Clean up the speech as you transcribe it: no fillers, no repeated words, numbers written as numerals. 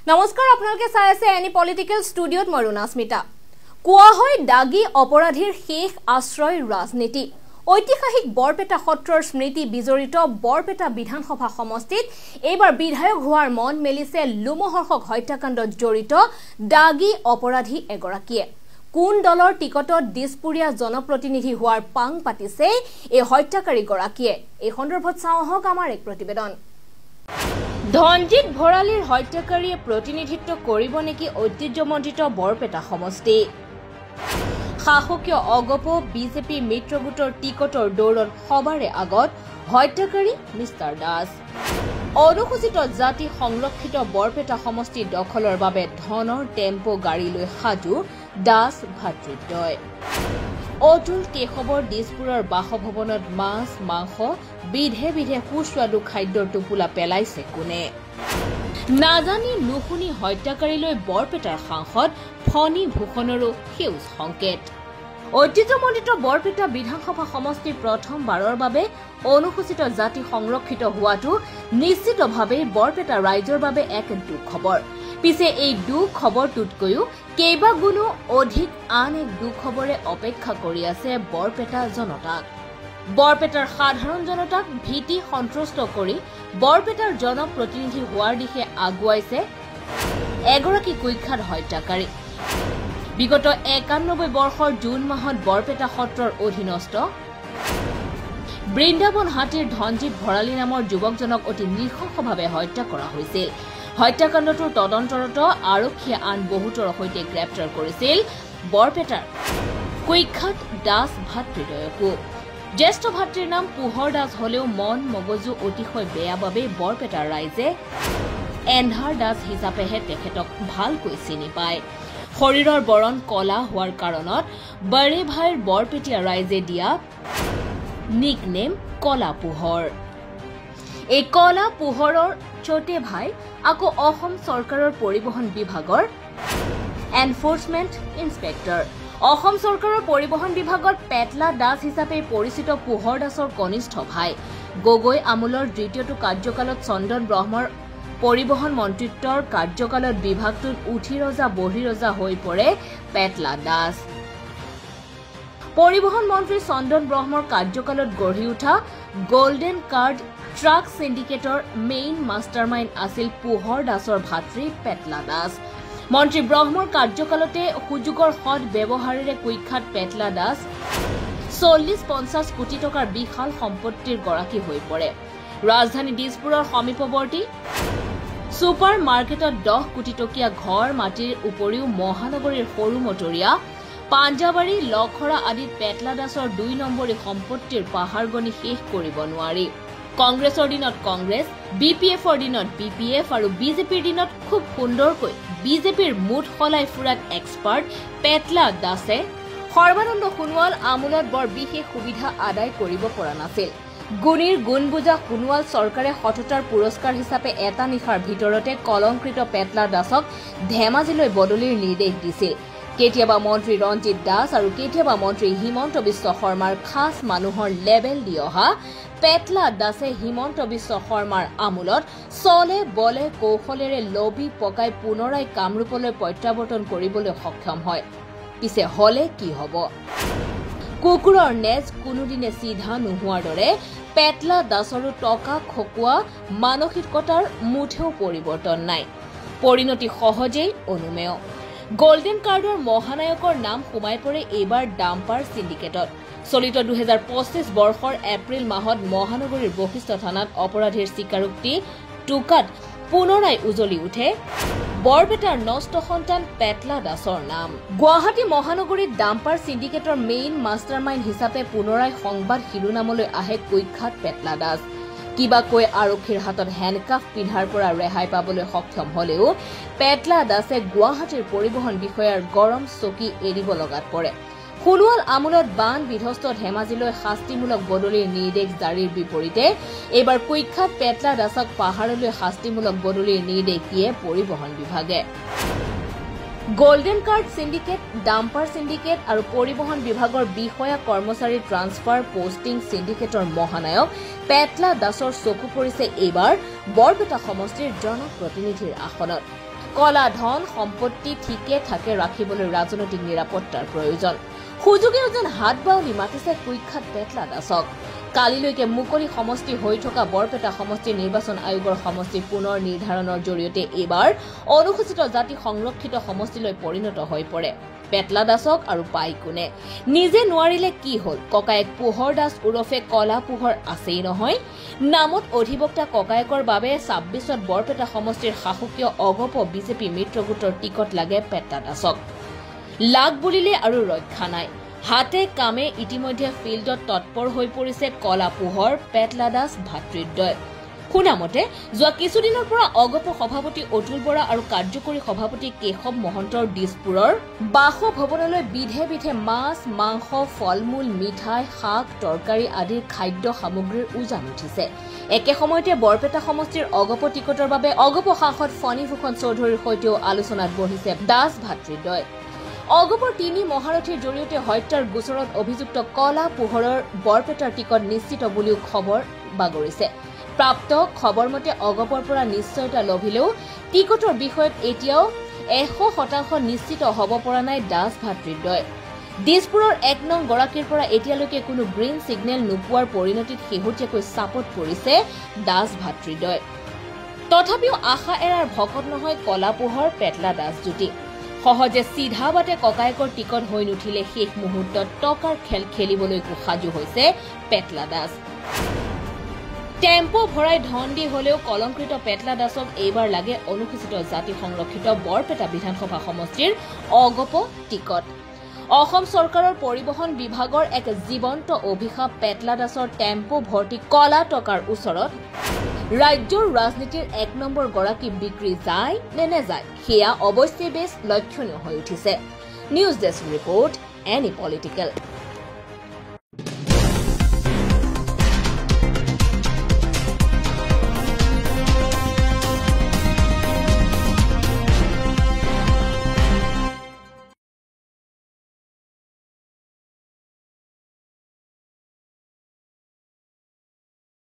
নমস্কাৰ, আপোনালোকে চাই আছে এনি পলিটিকেল ষ্টুডিঅ'ত মই ৰুণাস্মিতা। কোৱা হয় দাগী অপৰাধীৰ শেষ আশ্ৰয় ৰাজনীতি। ঐতিহাসিক বৰপেটা সত্ৰৰ স্মৃতি বিজড়িত বৰপেটা বিধানসভা সমষ্টিত এইবাৰ বিধায়ক হোৱাৰ মন মেলিছে লোমহৰ্ষক হত্যাকাণ্ডত জড়িত দাগী অপৰাধী এগৰাকীয়ে। কোন দলৰ টিকটত দিছপুৰীয়া জনপ্ৰতিনিধি হোৱাৰ পাং পাতিছে এই হত্যাকাৰীগৰাকীয়ে? এই সন্দৰ্ভত চাওঁ আহক আমাৰ এক প্ৰতিবেদন। ধনজিৎ ভৰালীৰ হত্যাকাৰীয়ে প্ৰতিনিধিত্ব কৰিব নেকি ঐতিহ্যমণ্ডিত বৰপেটা সমষ্টি? শাসকীয় অগপ বিজেপি মিত্ৰগোটৰ টিকটৰ দৌৰত সবাৰে আগত হত্যাকাৰী মিষ্টাৰ দাস। অনুসূচিত জাতি সংৰক্ষিত বৰপেটা সমষ্টি দখলৰ বাবে ধনৰ টেম্পো গাড়ী লৈ সাজু দাস ভাতৃদ্বয়। অতুল কেশৱৰ দিছপুৰৰ বাসভৱনত মাছ মাংস বিধে বিধে সুস্বাদু খাদ্যৰ টোপোলা পেলাইছে কোনে? নাজানি নুশুনি হত্যাকাৰীলৈ বৰপেটাৰ সাংসদ ফণী ভূষণৰো সেউজ সংকেত। ঐতিহ্যমণ্ডিত বৰপেটা বিধানসভা সমষ্টিৰ প্ৰথমবাৰৰ বাবে অনুসূচিত জাতি সংৰক্ষিত হোৱাটো নিশ্চিতভাৱে বৰপেটা ৰাইজৰ বাবে এক দুখবৰ। পিছে এই দুখবৰটোতকৈও কেইবাগুণো অধিক আন এক দুখবৰে অপেক্ষা কৰি আছে বৰপেটা জনতাক। বৰপেটাৰ সাধাৰণ জনতাক ভীতি সন্ত্ৰস্ত কৰি বৰপেটাৰ জনপ্ৰতিনিধি হোৱাৰ দিশে আগুৱাইছে এগৰাকী কুখ্যাত হত্যাকাৰী। বিগত ৯১ বৰ্ষৰ জুন মাহত বৰপেটা সত্ৰৰ অধীনস্থ বৃন্দাবন হাতীৰ ধনজিৎ ভৰালী নামৰ যুৱকজনক অতি নৃশংসভাৱে হত্যা কৰা হৈছিল। হত্যাকাণ্ডটোৰ তদন্তৰত আৰক্ষীয়ে আন বহুতৰ সৈতে গ্ৰেপ্তাৰ কৰিছিল বৰপেটাৰ কুখ্যাত দাস ভাতৃদ্বয়কো। জ্যেষ্ঠ ভাতৃৰ নাম পোহৰ দাস হলেও মন মগজু অতিশয় বেয়া বাবে বৰপেটাৰ ৰাইজে এন্ধাৰ দাস হিচাপেহে তেখেতক ভালকৈ চিনি পায়। শৰীৰৰ বৰণ কলা হোৱাৰ কাৰণত বৰে ভাইৰ বৰপেটীয়া ৰাইজে দিয়া নিকনেম কলা পোহৰ। এই কলা পোহৰৰ চোটে ভাই আকৌ অসম চৰকাৰৰ পৰিবহণ বিভাগৰ এনফৰ্চমেণ্ট ইন্সপেক্টৰ। অসম চৰকাৰৰ পৰিবহণ বিভাগত পেটলা দাস হিচাপে পৰিচিত পোহৰ দাসৰ কনিষ্ঠ ভাই। গগৈ আমোলৰ দ্বিতীয়টো কাৰ্যকালত চন্দন ব্ৰহ্মৰ পৰিবহণ মন্ত্ৰিত্বৰ কাৰ্যকালত বিভাগটোত উঠি ৰজা বহি ৰজা হৈ পৰে পেটলা দাস। পৰিবহণ মন্ত্ৰী চন্দন ব্ৰহ্মৰ কাৰ্যকালত গঢ়ি উঠা গোল্ডেন কাৰ্ড ট্ৰাক সিন্ডিকেটৰ মেইন মাষ্টাৰমাইণ্ড আছিল পোহৰ দাসৰ ভাতৃ পেটলা দাস। মন্ত্ৰী ব্ৰহ্মৰ কাৰ্যকালতে সুযোগৰ সৎ ব্যৱহাৰেৰে কুখ্যাত পেটলা দাস ৪০-৫০ কোটি টকাৰ বিশাল সম্পত্তিৰ গৰাকী হৈ পৰে। ৰাজধানী দিছপুৰৰ সমীপৱৰ্তী ছুপাৰ মাৰ্কেটত ১০ কোটি টকীয়া ঘৰ মাটিৰ উপৰিও মহানগৰীৰ সৰু মটৰীয়া পাঞ্জাবাৰী লখৰা আদিত পেটলা দাসৰ ২ নম্বৰী সম্পত্তিৰ পাহাৰ গণি শেষ কৰিব নোৱাৰি। কংগ্ৰেছৰ দিনত কংগ্ৰেছ, BPFৰ দিনত BPF আৰু বিজেপিৰ দিনত খুব সুন্দৰকৈ বিজেপিৰ মুঠ সলাই ফুৰাত এক্সপাৰ্ট পেটলা দাসে সৰ্বানন্দ সোণোৱাল আমোলত বৰ বিশেষ সুবিধা আদায় কৰিব পৰা নাছিল। গুণীৰ গুণ বুজা সোণোৱাল চৰকাৰে সততাৰ পুৰস্কাৰ হিচাপে এটা নিশাৰ ভিতৰতে কলংকৃত পেটলা দাসক ধেমাজিলৈ বদলিৰ নিৰ্দেশ দিছিল। কেতিয়াবা মন্ত্ৰী ৰঞ্জিত দাস আৰু কেতিয়াবা মন্ত্ৰী হিমন্ত বিশ্ব শৰ্মাৰ খাস মানুহৰ লেবেল দি অহা পেটলা দাসে হিমন্ত বিশ্ব শৰ্মাৰ আমোলত চলে বলে কৌশলেৰে লবি পকাই পুনৰাই কামৰূপলৈ প্ৰত্যাৱৰ্তন কৰিবলৈ সক্ষম হয়। পিছে হলে কি হব? কুকুৰৰ নেজ কোনোদিনে চিধা নোহোৱাৰ দৰে পেটলা দাসৰো টকা খকুৱা মানসিকতাৰ মুঠেও পৰিৱৰ্তন নাই। পৰিণতি সহজেই অনুমেয়। গোল্ডেন কাৰ্ডৰ মহানায়কৰ নাম সোমাই পৰে এইবাৰ ডাম্পাৰ সিন্ডিকেটত। চলিত ২০২৫ বৰ্ষৰ এপ্ৰিল মাহত মহানগৰীৰ বশিষ্ঠ থানাত অপৰাধীৰ স্বীকাৰোক্তি টোকাত পুনৰাই উজলি উঠে বৰপেটাৰ নষ্ট সন্তান পেটলা দাসৰ নাম। গুৱাহাটী মহানগৰীত ডাম্পাৰ সিন্ডিকেটৰ মেইন মাষ্টাৰমাইণ্ড হিচাপে পুনৰাই সংবাদ শিৰোনামলৈ আহে কুখ্যাত পেটলা দাস। কিবা কৈ আৰক্ষীৰ হাতত হেণ্ডকাফ পিন্ধাৰ পৰা ৰেহাই পাবলৈ সক্ষম হলেও পেটলা দাসে গুৱাহাটীৰ পৰিবহণ বিষয়াৰ গৰম চকী এৰিব লগাত পৰে। সোণোৱাল আমোলত বান বিধ্বস্ত ধেমাজিলৈ শাস্তিমূলক বদলিৰ নিৰ্দেশ জাৰিৰ বিপৰীতে এইবাৰ কুখ্যাত পেটলা দাসক পাহাৰলৈ শাস্তিমূলক বদলিৰ নিৰ্দেশ দিয়ে পৰিবহণ বিভাগে। Golden card syndicate, dumper syndicate আৰু পৰিবহণ বিভাগৰ বিষয়া কৰ্মচাৰী ট্ৰান্সফাৰ পোষ্টিং সিন্ডিকেটৰ মহানায়ক পেটলা দাসৰ চকু পৰিছে এইবাৰ বৰপেটা সমষ্টিৰ জনপ্ৰতিনিধিৰ আসনত। কলা ধন সম্পত্তি ঠিকে থাকে ৰাখিবলৈ ৰাজনৈতিক নিৰাপত্তাৰ প্ৰয়োজন সুযোগে যেন হাত বাউলি মাতিছে কুখ্যাত পেটলা দাসক কালিলৈকে মুকলি সমষ্টি হৈ থকা বৰপেটা সমষ্টি নিৰ্বাচন আয়োগৰ সমষ্টি পুনৰ নিৰ্ধাৰণৰ জৰিয়তে এবাৰ অনুসূচিত জাতি সংৰক্ষিত সমষ্টিলৈ পৰিণত হৈ পৰে পেটলা দাসক আৰু পাই কোনে নিজে নোৱাৰিলে কি হল ককায়েক পোহৰ দাস উৰফে কলা পোহৰ আছেই নহয় নামত অধিবক্তা ককায়েকৰ বাবে 26ত বৰপেটা সমষ্টিৰ শাসকীয় অগপ বিজেপি মিত্ৰগোটৰ টিকট লাগে পেটলা দাসক লাগ বুলিলে আৰু ৰক্ষা নাই হাতে কামে ইতিমধ্যে ফিল্ডত তৎপৰ হৈ পৰিছে কলা পোহৰ পেটলা দাস ভাতৃদ্বয় শুনামতে যোৱা কিছুদিনৰ পৰা অগপ সভাপতি অতুল বৰা আৰু কাৰ্যকৰী সভাপতি কেশৱ মহন্তৰ দিছপুৰৰ বাসভৱনলৈ বিধে বিধে মাছ মাংস ফলমূল মিঠাই শাক তৰকাৰী আদিৰ খাদ্য সামগ্ৰীৰ উজান উঠিছে একে সময়তে বৰপেটা সমষ্টিৰ অগপ টিকটৰ বাবে অগপ সাংসদ ফণীভূষণ চৌধুৰীৰ সৈতেও আলোচনাত বহিছে দাস ভাতৃদ্বয় অগপৰ ৩ মহাৰথীৰ জৰিয়তে হত্যাৰ গোচৰত অভিযুক্ত কলা পোহৰৰ বৰপেটাৰ টিকট নিশ্চিত বুলিও খবৰ বাগৰিছে প্ৰাপ্ত খবৰ মতে অগপৰ পৰা নিশ্চয়তা লভিলেও টিকটৰ বিষয়ত এতিয়াও 100% নিশ্চিত হ'ব পৰা নাই দাস ভাতৃদ্বয় দিছপুৰৰ 1 নং গৰাকীৰ পৰা এতিয়ালৈকে কোনো গ্ৰীণ সিগনেল নোপোৱাৰ পৰিণতিত শেহতীয়াকৈ চাপত পৰিছে দাস ভাতৃদ্বয় তথাপিও আশা এৰাৰ ভকত নহয় কলা পোহৰ পেটলা দাস জুটি সহজে সিধা বাটে ককায়েকৰ টিকট হৈ নুঠিলে শেষ মুহূৰ্তত টকাৰ খেল খেলিবলৈ সাজু হৈছে পেটলা দাস টেম্পো ভৰাই ধন দি হলেও কলংকৃত পেটলা দাসক এইবাৰ লাগে অনুসূচিত জাতি সংৰক্ষিত বৰপেটা বিধানসভা সমষ্টিৰ অগপ টিকট অসম চৰকাৰৰ পৰিবহণ বিভাগৰ এক জীৱন্ত অভিশাপ পেটলা দাসৰ টেম্পো ভৰ্তি কলা টকাৰ ওচৰত ৰাজ্যৰ ৰাজনীতিৰ 1 নম্বৰ গৰাকী বিক্ৰী যায় নে নেযায় সেয়া অৱশ্যে বেছ লক্ষণীয় হৈ উঠিছে news desk report any political